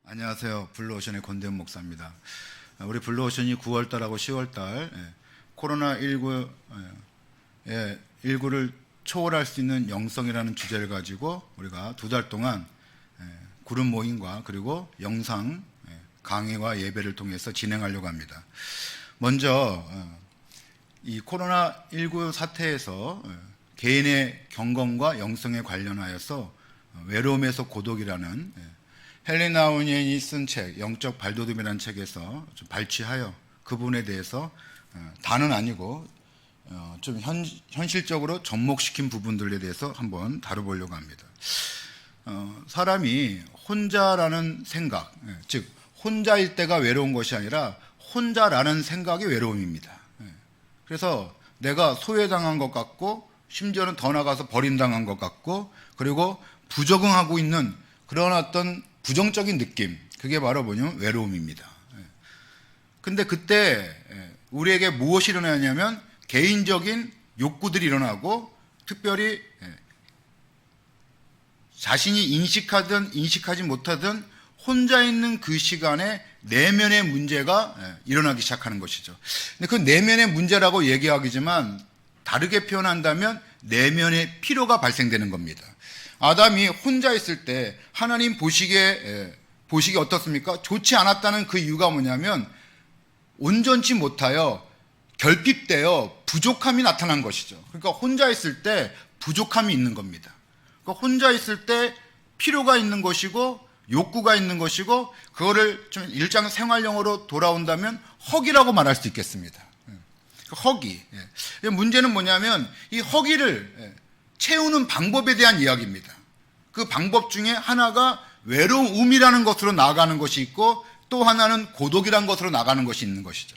안녕하세요. 블루오션의 권대훈 목사입니다. 우리 블루오션이 9월달하고 10월달 코로나19를 초월할 수 있는 영성이라는 주제를 가지고 우리가 2달 동안 그룹 모임과 그리고 영상 강의와 예배를 통해서 진행하려고 합니다. 먼저 이 코로나19 사태에서 개인의 경건과 영성에 관련하여서 외로움에서 고독이라는 헬리 나우니엔이 쓴 책, 영적 발돋움이라는 책에서 좀 발췌하여 그 부분에 대해서 다는 아니고 좀 현실적으로 접목시킨 부분들에 대해서 한번 다뤄보려고 합니다. 사람이 혼자라는 생각, 즉 혼자일 때가 외로운 것이 아니라 혼자라는 생각이 외로움입니다. 그래서 내가 소외당한 것 같고 심지어는 더 나아가서 버림당한 것 같고 그리고 부적응하고 있는 그런 어떤 부정적인 느낌, 그게 바로 뭐냐면 외로움입니다. 근데 그때 우리에게 무엇이 일어나냐면 개인적인 욕구들이 일어나고 특별히 자신이 인식하든 인식하지 못하든 혼자 있는 그 시간에 내면의 문제가 일어나기 시작하는 것이죠. 근데 그 내면의 문제라고 얘기하기지만 다르게 표현한다면 내면의 피로가 발생되는 겁니다. 아담이 혼자 있을 때 하나님 보시기에 어떻습니까? 좋지 않았다는 그 이유가 뭐냐면 온전치 못하여 결핍되어 부족함이 나타난 것이죠. 그러니까 혼자 있을 때 부족함이 있는 겁니다. 그러니까 혼자 있을 때 필요가 있는 것이고 욕구가 있는 것이고 그거를 좀 일상생활용어로 돌아온다면 허기라고 말할 수 있겠습니다. 허기. 문제는 뭐냐면 이 허기를 채우는 방법에 대한 이야기입니다. 그 방법 중에 하나가 외로움이라는 것으로 나아가는 것이 있고 또 하나는 고독이라는 것으로 나가는 것이 있는 것이죠.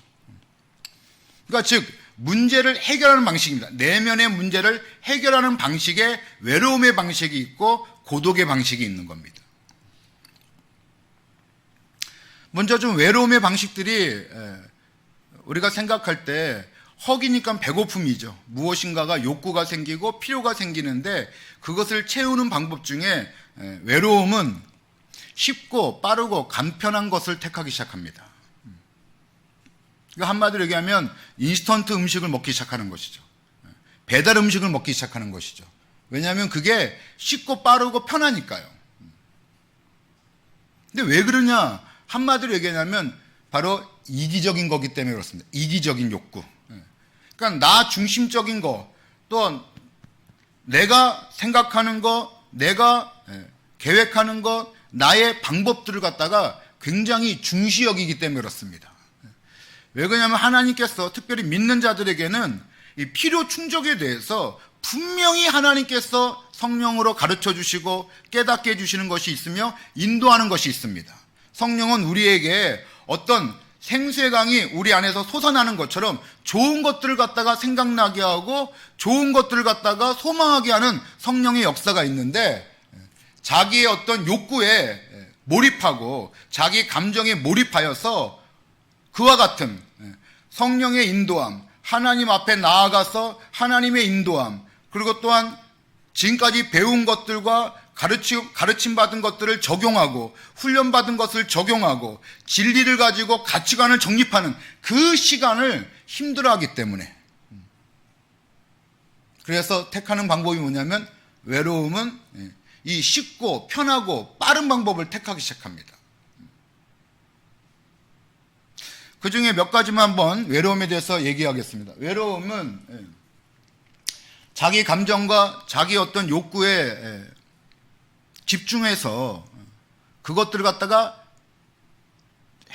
그러니까 즉 문제를 해결하는 방식입니다. 내면의 문제를 해결하는 방식에 외로움의 방식이 있고 고독의 방식이 있는 겁니다. 먼저 좀 외로움의 방식들이 우리가 생각할 때 허기니까 배고픔이죠. 무엇인가가 욕구가 생기고 필요가 생기는데 그것을 채우는 방법 중에 외로움은 쉽고 빠르고 간편한 것을 택하기 시작합니다. 그러니까 한마디로 얘기하면 인스턴트 음식을 먹기 시작하는 것이죠. 배달 음식을 먹기 시작하는 것이죠. 왜냐하면 그게 쉽고 빠르고 편하니까요. 근데 왜 그러냐? 한마디로 얘기하면 바로 이기적인 거기 때문에 그렇습니다. 이기적인 욕구. 그러니까 나 중심적인 거, 또 내가 생각하는 거, 내가 계획하는 것, 나의 방법들을 갖다가 굉장히 중시 여기기 때문에 그렇습니다. 왜 그러냐면 하나님께서 특별히 믿는 자들에게는 이 필요 충족에 대해서 분명히 하나님께서 성령으로 가르쳐 주시고 깨닫게 해주시는 것이 있으며 인도하는 것이 있습니다. 성령은 우리에게 어떤 생수의 강이 우리 안에서 솟아나는 것처럼 좋은 것들을 갖다가 생각나게 하고 좋은 것들을 갖다가 소망하게 하는 성령의 역사가 있는데 자기의 어떤 욕구에 몰입하고 자기 감정에 몰입하여서 그와 같은 성령의 인도함, 하나님 앞에 나아가서 하나님의 인도함, 그리고 또한 지금까지 배운 것들과 가르침 받은 것들을 적용하고 훈련받은 것을 적용하고 진리를 가지고 가치관을 정립하는 그 시간을 힘들어하기 때문에 그래서 택하는 방법이 뭐냐면 외로움은 이 쉽고 편하고 빠른 방법을 택하기 시작합니다. 그 중에 몇 가지만 한번 외로움에 대해서 얘기하겠습니다. 외로움은 자기 감정과 자기 어떤 욕구에 집중해서 그것들을 갖다가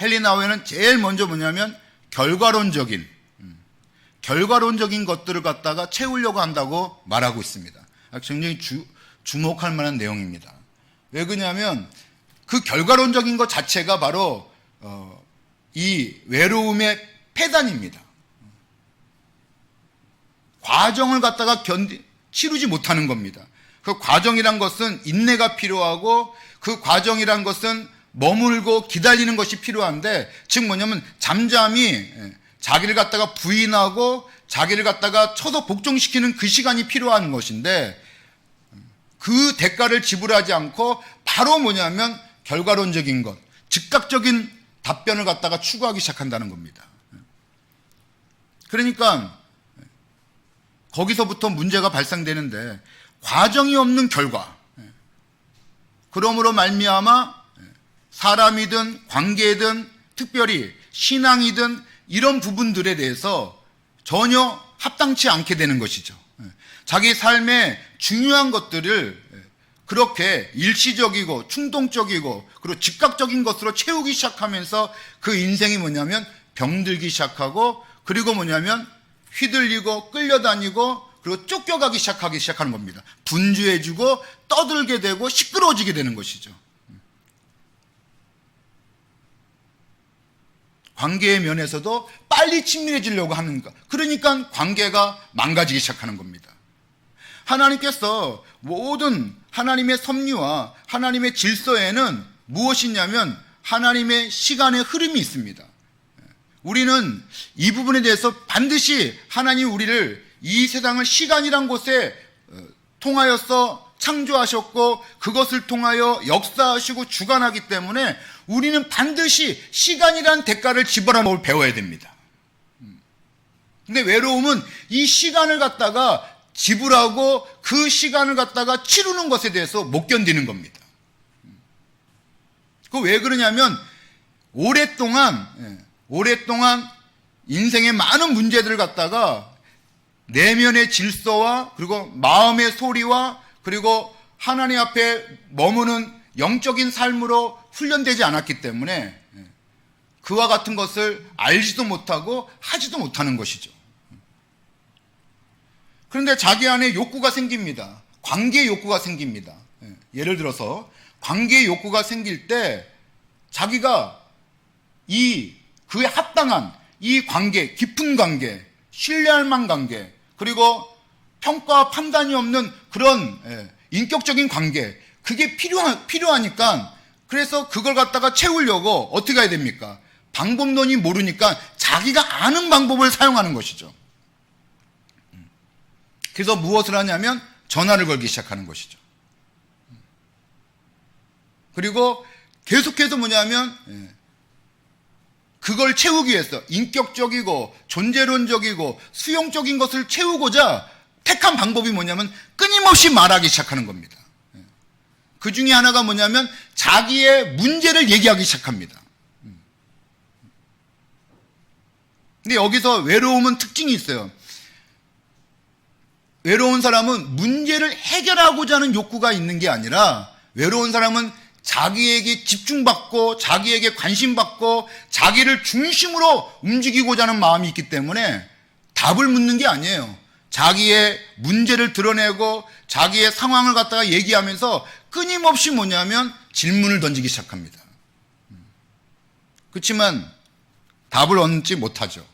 헬리 나우에는 제일 먼저 뭐냐면 결과론적인 것들을 갖다가 채우려고 한다고 말하고 있습니다. 굉장히 주목할 만한 내용입니다. 왜 그러냐면 그 결과론적인 것 자체가 바로 이 외로움의 폐단입니다. 과정을 갖다가 치르지 못하는 겁니다. 그 과정이란 것은 인내가 필요하고 그 과정이란 것은 머물고 기다리는 것이 필요한데 즉 뭐냐면 잠잠히 자기를 갖다가 부인하고 자기를 갖다가 쳐서 복종시키는 그 시간이 필요한 것인데 그 대가를 지불하지 않고 바로 뭐냐면 결과론적인 것, 즉각적인 답변을 갖다가 추구하기 시작한다는 겁니다. 그러니까 거기서부터 문제가 발생되는데, 과정이 없는 결과, 그러므로 말미암아 사람이든 관계든 특별히 신앙이든 이런 부분들에 대해서 전혀 합당치 않게 되는 것이죠. 자기 삶의 중요한 것들을 그렇게 일시적이고 충동적이고 그리고 즉각적인 것으로 채우기 시작하면서 그 인생이 뭐냐면 병들기 시작하고, 그리고 뭐냐면 휘둘리고 끌려다니고 그리고 쫓겨가기 시작하는 겁니다. 분주해지고 떠들게 되고 시끄러워지게 되는 것이죠. 관계의 면에서도 빨리 친밀해지려고 하는 것. 그러니까 관계가 망가지기 시작하는 겁니다. 하나님께서 모든 하나님의 섭리와 하나님의 질서에는 무엇이냐면 하나님의 시간의 흐름이 있습니다. 우리는 이 부분에 대해서 반드시 하나님 우리를 이 세상을 시간이란 곳에 통하여서 창조하셨고 그것을 통하여 역사하시고 주관하기 때문에 우리는 반드시 시간이란 대가를 집어넣을 배워야 됩니다. 근데 외로움은 이 시간을 갖다가 지불하고 그 시간을 갖다가 치르는 것에 대해서 못 견디는 겁니다. 그 왜 그러냐면 오랫동안 인생의 많은 문제들을 갖다가 내면의 질서와 그리고 마음의 소리와 그리고 하나님 앞에 머무는 영적인 삶으로 훈련되지 않았기 때문에 그와 같은 것을 알지도 못하고 하지도 못하는 것이죠. 그런데 자기 안에 욕구가 생깁니다. 관계의 욕구가 생깁니다. 예를 들어서 관계의 욕구가 생길 때 자기가 그에 합당한 이 관계, 깊은 관계, 신뢰할 만한 관계, 그리고 평가와 판단이 없는 그런 인격적인 관계, 그게 필요하니까, 그래서 그걸 갖다가 채우려고 어떻게 해야 됩니까? 방법론이 모르니까 자기가 아는 방법을 사용하는 것이죠. 그래서 무엇을 하냐면 전화를 걸기 시작하는 것이죠. 그리고 계속해서 뭐냐면 그걸 채우기 위해서 인격적이고 존재론적이고 수용적인 것을 채우고자 택한 방법이 뭐냐면 끊임없이 말하기 시작하는 겁니다. 그 중에 하나가 뭐냐면 자기의 문제를 얘기하기 시작합니다. 근데 여기서 외로움은 특징이 있어요. 외로운 사람은 문제를 해결하고자 하는 욕구가 있는 게 아니라, 외로운 사람은 자기에게 집중받고 자기에게 관심받고 자기를 중심으로 움직이고자 하는 마음이 있기 때문에 답을 묻는 게 아니에요. 자기의 문제를 드러내고 자기의 상황을 갖다가 얘기하면서 끊임없이 뭐냐면 질문을 던지기 시작합니다. 그렇지만 답을 얻지 못하죠.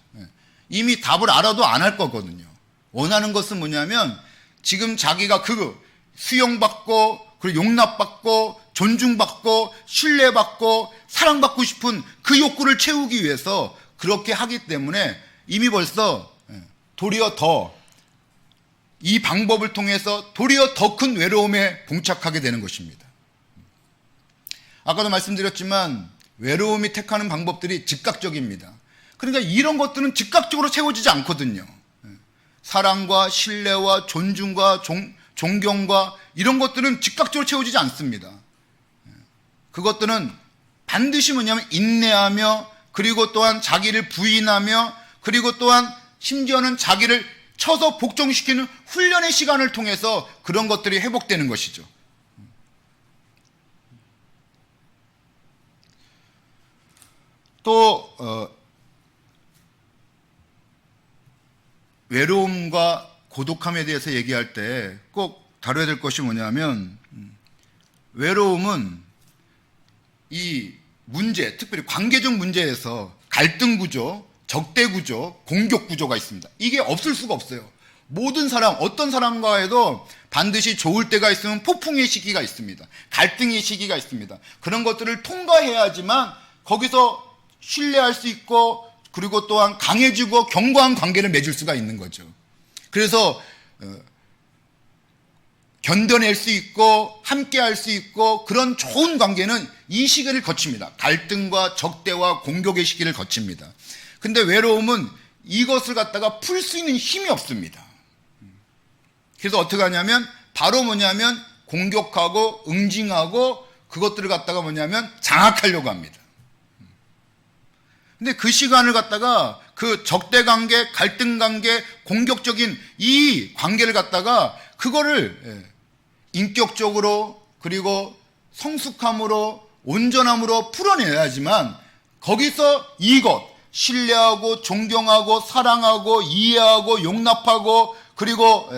이미 답을 알아도 안 할 거거든요. 원하는 것은 뭐냐면 지금 자기가 그 수용받고 그리고 용납받고 존중받고 신뢰받고 사랑받고 싶은 그 욕구를 채우기 위해서 그렇게 하기 때문에 이미 벌써 도리어 이 방법을 통해서 도리어 더 큰 외로움에 봉착하게 되는 것입니다. 아까도 말씀드렸지만 외로움이 택하는 방법들이 즉각적입니다. 그러니까 이런 것들은 즉각적으로 채워지지 않거든요. 사랑과 신뢰와 존중과 존경과 이런 것들은 즉각적으로 채워지지 않습니다. 그것들은 반드시 뭐냐면 인내하며, 그리고 또한 자기를 부인하며, 그리고 또한 심지어는 자기를 쳐서 복종시키는 훈련의 시간을 통해서 그런 것들이 회복되는 것이죠. 또 외로움과 고독함에 대해서 얘기할 때 꼭 다뤄야 될 것이 뭐냐면, 외로움은 이 문제, 특별히 관계적 문제에서 갈등 구조, 적대 구조, 공격 구조가 있습니다. 이게 없을 수가 없어요. 모든 사람, 어떤 사람과에도 반드시 좋을 때가 있으면 폭풍의 시기가 있습니다. 갈등의 시기가 있습니다. 그런 것들을 통과해야지만 거기서 신뢰할 수 있고, 그리고 또한 강해지고 견고한 관계를 맺을 수가 있는 거죠. 그래서 견뎌낼 수 있고 함께 할 수 있고 그런 좋은 관계는 이 시기를 거칩니다. 갈등과 적대와 공격의 시기를 거칩니다. 근데 외로움은 이것을 갖다가 풀 수 있는 힘이 없습니다. 그래서 어떻게 하냐면 바로 뭐냐면 공격하고 응징하고 그것들을 갖다가 뭐냐면 장악하려고 합니다. 근데 그 시간을 갖다가 그 적대 관계, 갈등 관계, 공격적인 이 관계를 갖다가 그거를 인격적으로 그리고 성숙함으로 온전함으로 풀어내야지만 거기서 이것 신뢰하고 존경하고 사랑하고 이해하고 용납하고 그리고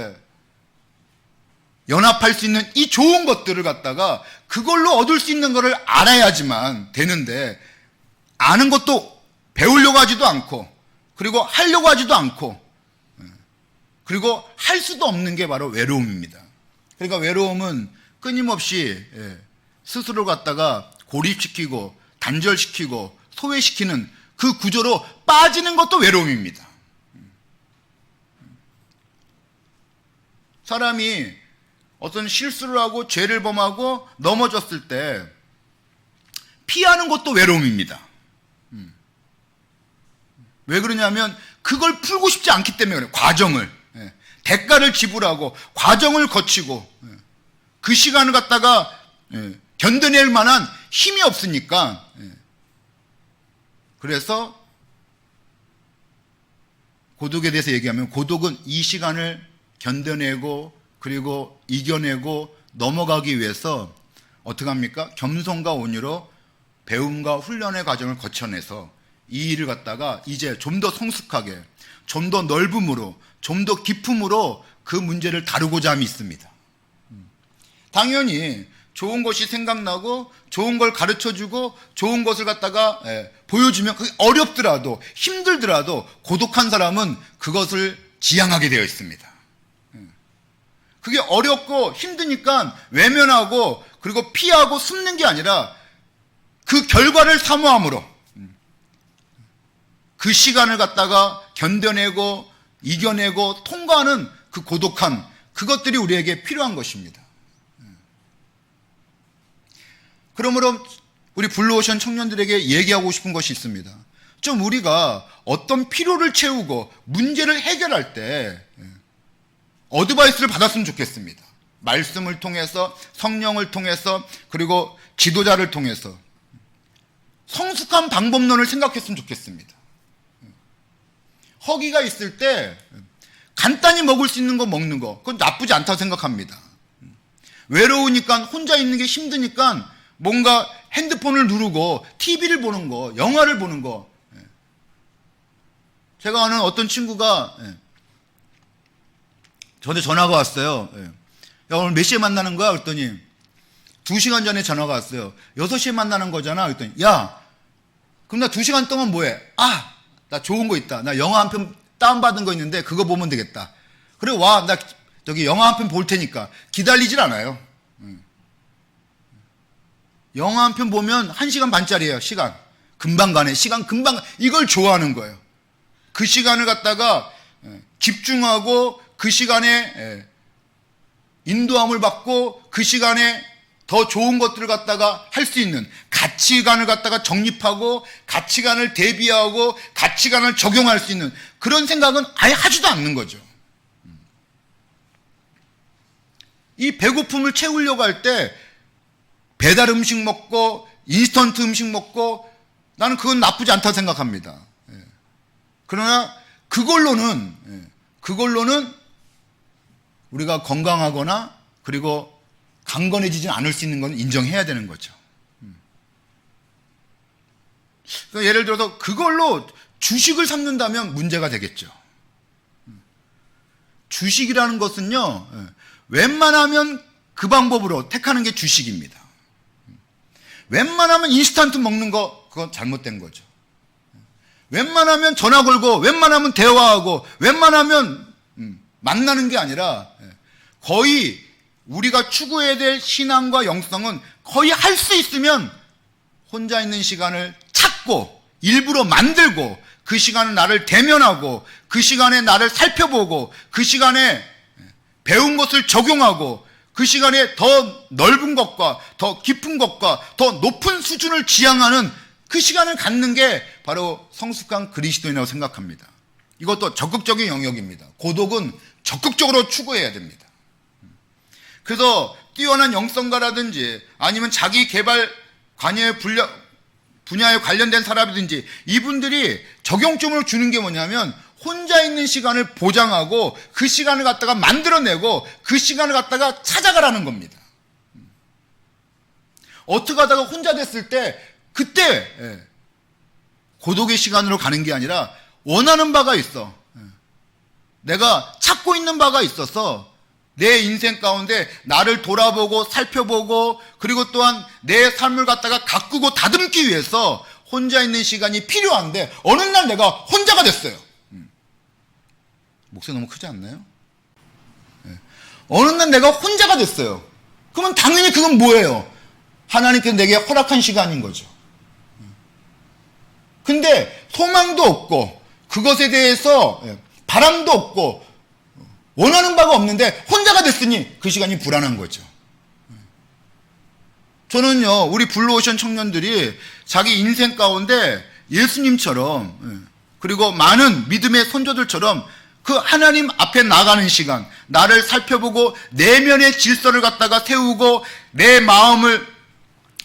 연합할 수 있는 이 좋은 것들을 갖다가 그걸로 얻을 수 있는 것을 알아야지만 되는데 아는 것도 배우려고 하지도 않고 그리고 하려고 하지도 않고 그리고 할 수도 없는 게 바로 외로움입니다. 그러니까 외로움은 끊임없이 스스로 갖다가 고립시키고 단절시키고 소외시키는 그 구조로 빠지는 것도 외로움입니다. 사람이 어떤 실수를 하고 죄를 범하고 넘어졌을 때 피하는 것도 외로움입니다. 왜 그러냐면 그걸 풀고 싶지 않기 때문에 그래요. 과정을 대가를 지불하고 과정을 거치고 그 시간을 갖다가 견뎌낼 만한 힘이 없으니까 그래서 고독에 대해서 얘기하면 고독은 이 시간을 견뎌내고 그리고 이겨내고 넘어가기 위해서 어떻게 합니까? 겸손과 온유로 배움과 훈련의 과정을 거쳐내서 이 일을 갖다가 이제 좀 더 성숙하게 좀 더 넓음으로 좀 더 깊음으로 그 문제를 다루고자 함이 있습니다. 당연히 좋은 것이 생각나고 좋은 걸 가르쳐주고 좋은 것을 갖다가 보여주면 그게 어렵더라도 힘들더라도 고독한 사람은 그것을 지향하게 되어 있습니다. 그게 어렵고 힘드니까 외면하고 그리고 피하고 숨는 게 아니라 그 결과를 사모함으로 그 시간을 갖다가 견뎌내고 이겨내고 통과하는 그 고독한 그것들이 우리에게 필요한 것입니다. 그러므로 우리 블루오션 청년들에게 얘기하고 싶은 것이 있습니다. 좀 우리가 어떤 필요를 채우고 문제를 해결할 때 어드바이스를 받았으면 좋겠습니다. 말씀을 통해서 성령을 통해서 그리고 지도자를 통해서 성숙한 방법론을 생각했으면 좋겠습니다. 허기가 있을 때 간단히 먹을 수 있는 거 먹는 거 그건 나쁘지 않다고 생각합니다. 외로우니까 혼자 있는 게 힘드니까 뭔가 핸드폰을 누르고 TV를 보는 거 영화를 보는 거 제가 아는 어떤 친구가 저한테 전화가 왔어요. 야, 오늘 몇 시에 만나는 거야? 그랬더니 2시간 전에 전화가 왔어요. 6시에 만나는 거잖아. 그랬더니 야, 그럼 나 2시간 동안 뭐해? 아, 나 좋은 거 있다. 나 영화 한 편 다운받은 거 있는데 그거 보면 되겠다. 그래 와, 나 저기 영화 한 편 볼 테니까. 기다리질 않아요. 영화 한 편 보면 1시간 반짜리예요. 시간 금방 가네. 시간 금방 이걸 좋아하는 거예요. 그 시간을 갖다가 집중하고 그 시간에 인도함을 받고 그 시간에 더 좋은 것들을 갖다가 할 수 있는 가치관을 갖다가 정립하고 가치관을 대비하고 가치관을 적용할 수 있는 그런 생각은 아예 하지도 않는 거죠. 이 배고픔을 채우려고 할 때 배달 음식 먹고 인스턴트 음식 먹고 나는 그건 나쁘지 않다고 생각합니다. 그러나 그걸로는 우리가 건강하거나 그리고 강건해지지 않을 수 있는 건 인정해야 되는 거죠. 그러니까 예를 들어서 그걸로 주식을 삼는다면 문제가 되겠죠. 주식이라는 것은요, 웬만하면 그 방법으로 택하는 게 주식입니다. 웬만하면 인스턴트 먹는 거, 그건 잘못된 거죠. 웬만하면 전화 걸고, 웬만하면 대화하고, 웬만하면 만나는 게 아니라 거의 우리가 추구해야 될 신앙과 영성은 거의 할 수 있으면 혼자 있는 시간을 찾고 일부러 만들고 그 시간에 나를 대면하고 그 시간에 나를 살펴보고 그 시간에 배운 것을 적용하고 그 시간에 더 넓은 것과 더 깊은 것과 더 높은 수준을 지향하는 그 시간을 갖는 게 바로 성숙한 그리스도인이라고 생각합니다. 이것도 적극적인 영역입니다. 고독은 적극적으로 추구해야 됩니다. 그래서 뛰어난 영성가라든지 아니면 자기 개발 분야에 관련된 사람이든지 이분들이 적용점을 주는 게 뭐냐면 혼자 있는 시간을 보장하고 그 시간을 갖다가 만들어내고 그 시간을 갖다가 찾아가라는 겁니다. 어떻게 하다가 혼자 됐을 때 그때 고독의 시간으로 가는 게 아니라 원하는 바가 있어. 내가 찾고 있는 바가 있어서 내 인생 가운데 나를 돌아보고 살펴보고 그리고 또한 내 삶을 갖다가 가꾸고 다듬기 위해서 혼자 있는 시간이 필요한데 어느 날 내가 혼자가 됐어요. 목소리 너무 크지 않나요? 어느 날 내가 혼자가 됐어요. 그러면 당연히 그건 뭐예요? 하나님께서 내게 허락한 시간인 거죠. 근데 소망도 없고 그것에 대해서 바람도 없고 원하는 바가 없는데 혼자가 됐으니 그 시간이 불안한 거죠. 저는요, 우리 블루오션 청년들이 자기 인생 가운데 예수님처럼 그리고 많은 믿음의 선조들처럼 그 하나님 앞에 나가는 시간, 나를 살펴보고 내면의 질서를 갖다가 세우고 내 마음을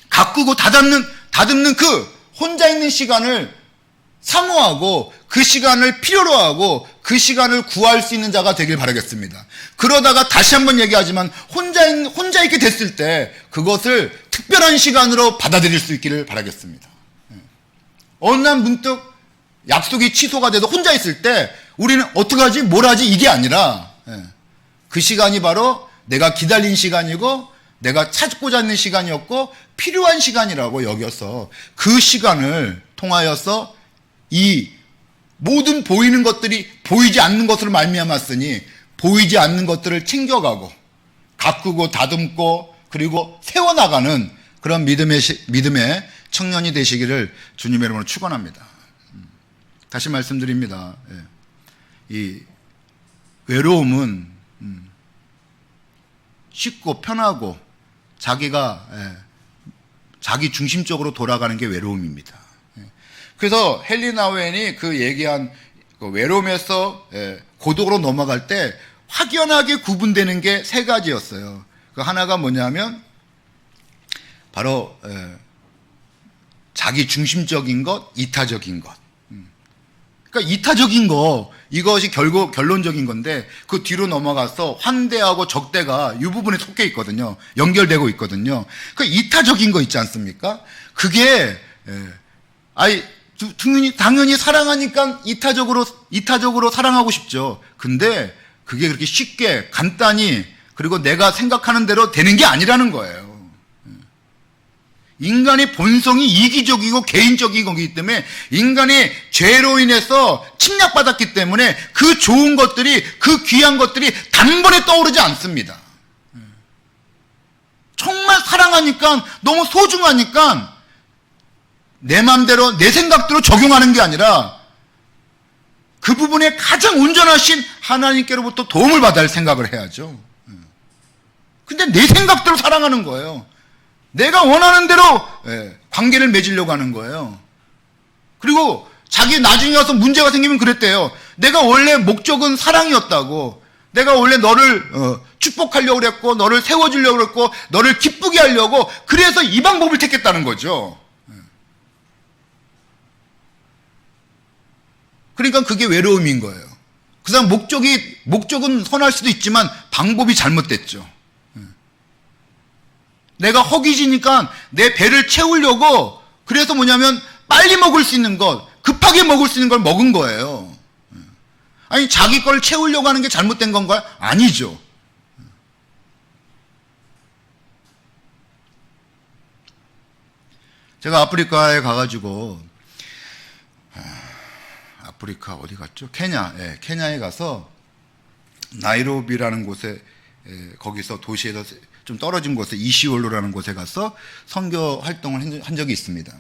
가꾸고 다듬는 그 혼자 있는 시간을 사모하고 그 시간을 필요로 하고 그 시간을 구할 수 있는 자가 되길 바라겠습니다. 그러다가 다시 한번 얘기하지만 혼자 있게 됐을 때 그것을 특별한 시간으로 받아들일 수 있기를 바라겠습니다. 어느 날 문득 약속이 취소가 돼도 혼자 있을 때 우리는 어떡하지? 뭘 하지? 이게 아니라 그 시간이 바로 내가 기다린 시간이고 내가 찾고자 하는 시간이었고 필요한 시간이라고 여겨서 그 시간을 통하여서 이 모든 보이는 것들이 보이지 않는 것으로 말미암았으니 보이지 않는 것들을 챙겨가고 가꾸고 다듬고 그리고 세워나가는 그런 믿음의 청년이 되시기를 주님의 이름으로 축원합니다. 다시 말씀드립니다. 이 외로움은 쉽고 편하고 자기가 자기 중심적으로 돌아가는 게 외로움입니다. 그래서 헨리 나우엔이 그 얘기한 그 외로움에서 고독으로 넘어갈 때 확연하게 구분되는 게 세 가지였어요. 그 하나가 뭐냐면 바로 자기 중심적인 것, 이타적인 것. 그러니까 이타적인 거, 이것이 결국 결론적인 건데 그 뒤로 넘어가서 환대하고 적대가 이 부분에 속해 있거든요. 연결되고 있거든요. 그 이타적인 거 있지 않습니까? 그게 당연히 사랑하니까 이타적으로 사랑하고 싶죠. 근데 그게 그렇게 쉽게 간단히 그리고 내가 생각하는 대로 되는 게 아니라는 거예요. 인간의 본성이 이기적이고 개인적인 거기 때문에 인간이 죄로 인해서 침략받았기 때문에 그 좋은 것들이 그 귀한 것들이 단번에 떠오르지 않습니다. 정말 사랑하니까 너무 소중하니까 내 마음대로 내 생각대로 적용하는 게 아니라 그 부분에 가장 온전하신 하나님께로부터 도움을 받아야 할 생각을 해야죠. 근데 내 생각대로 사랑하는 거예요. 내가 원하는 대로 관계를 맺으려고 하는 거예요. 그리고 자기 나중에 와서 문제가 생기면 그랬대요. 내가 원래 목적은 사랑이었다고. 내가 원래 너를 축복하려고 그랬고 너를 세워주려고 그랬고 너를 기쁘게 하려고 그래서 이 방법을 택했다는 거죠. 그러니까 그게 외로움인 거예요. 그 사람 목적은 선할 수도 있지만 방법이 잘못됐죠. 내가 허기지니까 내 배를 채우려고 그래서 뭐냐면 빨리 먹을 수 있는 것, 급하게 먹을 수 있는 걸 먹은 거예요. 아니 자기 걸 채우려고 하는 게 잘못된 건가요? 아니죠. 제가 아프리카에 가가지고 아프리카 어디 갔죠? 케냐에 가서 나이로비라는 곳에 거기서 도시에서 좀 떨어진 곳에 이시올로라는 곳에 가서 선교 활동을 한 적이 있습니다.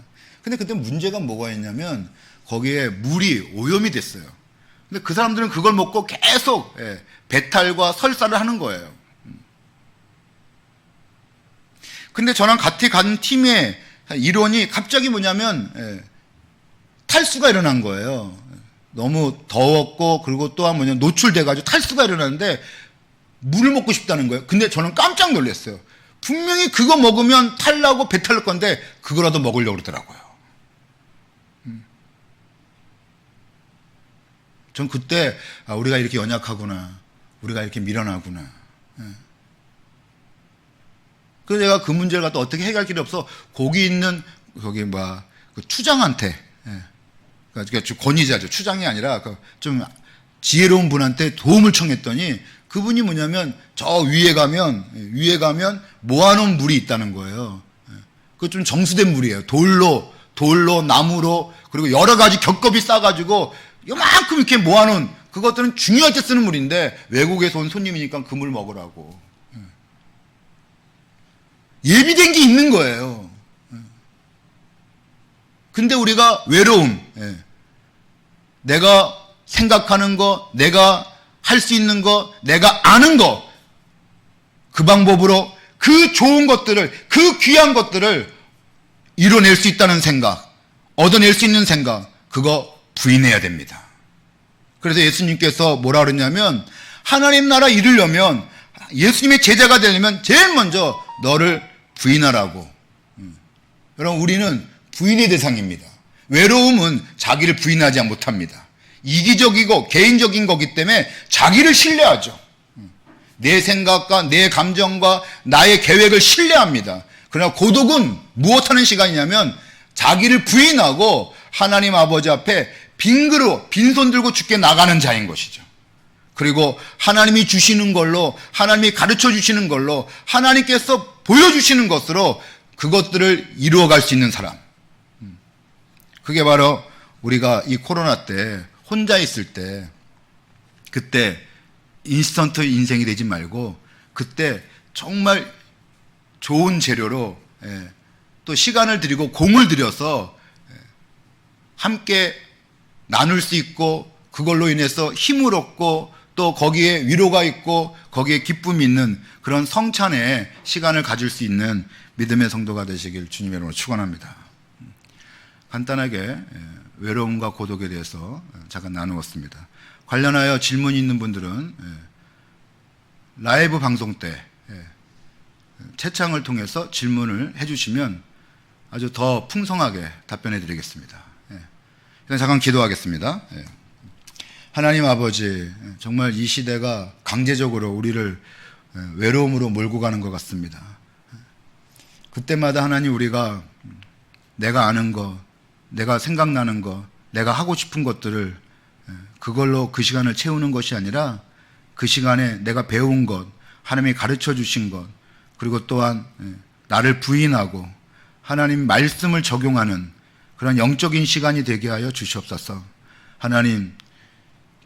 근데 그때 문제가 뭐가 있냐면 거기에 물이 오염이 됐어요. 근데 그 사람들은 그걸 먹고 계속 배탈과 설사를 하는 거예요. 근데 저랑 같이 간 팀의 이론이 갑자기 뭐냐면 탈수가 일어난 거예요. 너무 더웠고 그리고 또한 뭐냐면 노출돼가지고 탈수가 일어나는데 물을 먹고 싶다는 거예요. 근데 저는 깜짝 놀랐어요. 분명히 그거 먹으면 탈나고 배탈 날 건데 그거라도 먹으려고 그러더라고요. 전 그때 우리가 이렇게 연약하구나. 우리가 이렇게 미련하구나. 그래서 제가 그 문제를 갖다 어떻게 해결할 길이 없어 거기 있는 거기 그 추장한테 그러니까 권위자죠. 추장이 아니라 좀 지혜로운 분한테 도움을 청했더니 그분이 뭐냐면 저 위에 가면 모아놓은 물이 있다는 거예요. 그거 좀 정수된 물이에요. 돌로 나무로 그리고 여러 가지 겹겹이 싸가지고 요만큼 이렇게 모아놓은 그것들은 중요할 때 쓰는 물인데 외국에서 온 손님이니까 그 물 먹으라고 예비된 게 있는 거예요. 근데 우리가 외로움, 내가 생각하는 거, 내가 할 수 있는 거, 내가 아는 거, 그 방법으로 그 좋은 것들을, 그 귀한 것들을 이뤄낼 수 있다는 생각, 얻어낼 수 있는 생각, 그거 부인해야 됩니다. 그래서 예수님께서 뭐라 그랬냐면 하나님 나라 이루려면 예수님의 제자가 되려면 제일 먼저 너를 부인하라고. 여러분 우리는 부인의 대상입니다. 외로움은 자기를 부인하지 못합니다. 이기적이고 개인적인 거기 때문에 자기를 신뢰하죠. 내 생각과 내 감정과 나의 계획을 신뢰합니다. 그러나 고독은 무엇하는 시간이냐면 자기를 부인하고 하나님 아버지 앞에 빈손 들고 주께 나가는 자인 것이죠. 그리고 하나님이 주시는 걸로 하나님이 가르쳐 주시는 걸로 하나님께서 보여주시는 것으로 그것들을 이루어갈 수 있는 사람. 그게 바로 우리가 이 코로나 때 혼자 있을 때 그때 인스턴트 인생이 되지 말고 그때 정말 좋은 재료로 또 시간을 들이고 공을 들여서 함께 나눌 수 있고 그걸로 인해서 힘을 얻고 또 거기에 위로가 있고 거기에 기쁨이 있는 그런 성찬의 시간을 가질 수 있는 믿음의 성도가 되시길 주님의 이름으로 축원합니다. 간단하게 외로움과 고독에 대해서 잠깐 나누었습니다. 관련하여 질문이 있는 분들은 라이브 방송 때 채창을 통해서 질문을 해주시면 아주 더 풍성하게 답변해 드리겠습니다. 잠깐 기도하겠습니다. 하나님 아버지, 정말 이 시대가 강제적으로 우리를 외로움으로 몰고 가는 것 같습니다. 그때마다 하나님 우리가 내가 아는 거, 내가 생각나는 거, 내가 하고 싶은 것들을 그걸로 그 시간을 채우는 것이 아니라 그 시간에 내가 배운 것, 하나님이 가르쳐 주신 것, 그리고 또한 나를 부인하고 하나님 말씀을 적용하는 그런 영적인 시간이 되게 하여 주시옵소서. 하나님,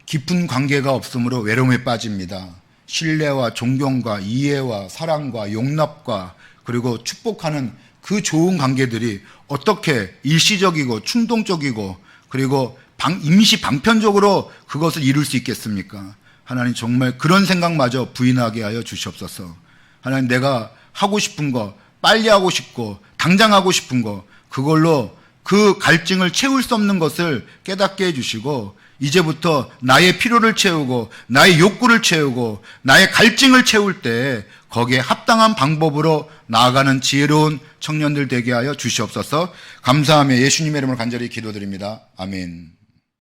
깊은 관계가 없으므로 외로움에 빠집니다. 신뢰와 존경과 이해와 사랑과 용납과 그리고 축복하는 그 좋은 관계들이 어떻게 일시적이고 충동적이고 그리고 임시 방편적으로 그것을 이룰 수 있겠습니까? 하나님 정말 그런 생각마저 부인하게 하여 주시옵소서. 하나님 내가 하고 싶은 거, 빨리 하고 싶고 당장 하고 싶은 거 그걸로 그 갈증을 채울 수 없는 것을 깨닫게 해주시고 이제부터 나의 필요를 채우고 나의 욕구를 채우고 나의 갈증을 채울 때 거기에 합당한 방법으로 나아가는 지혜로운 청년들 되게 하여 주시옵소서. 감사하며 예수님의 이름으로 간절히 기도드립니다. 아멘.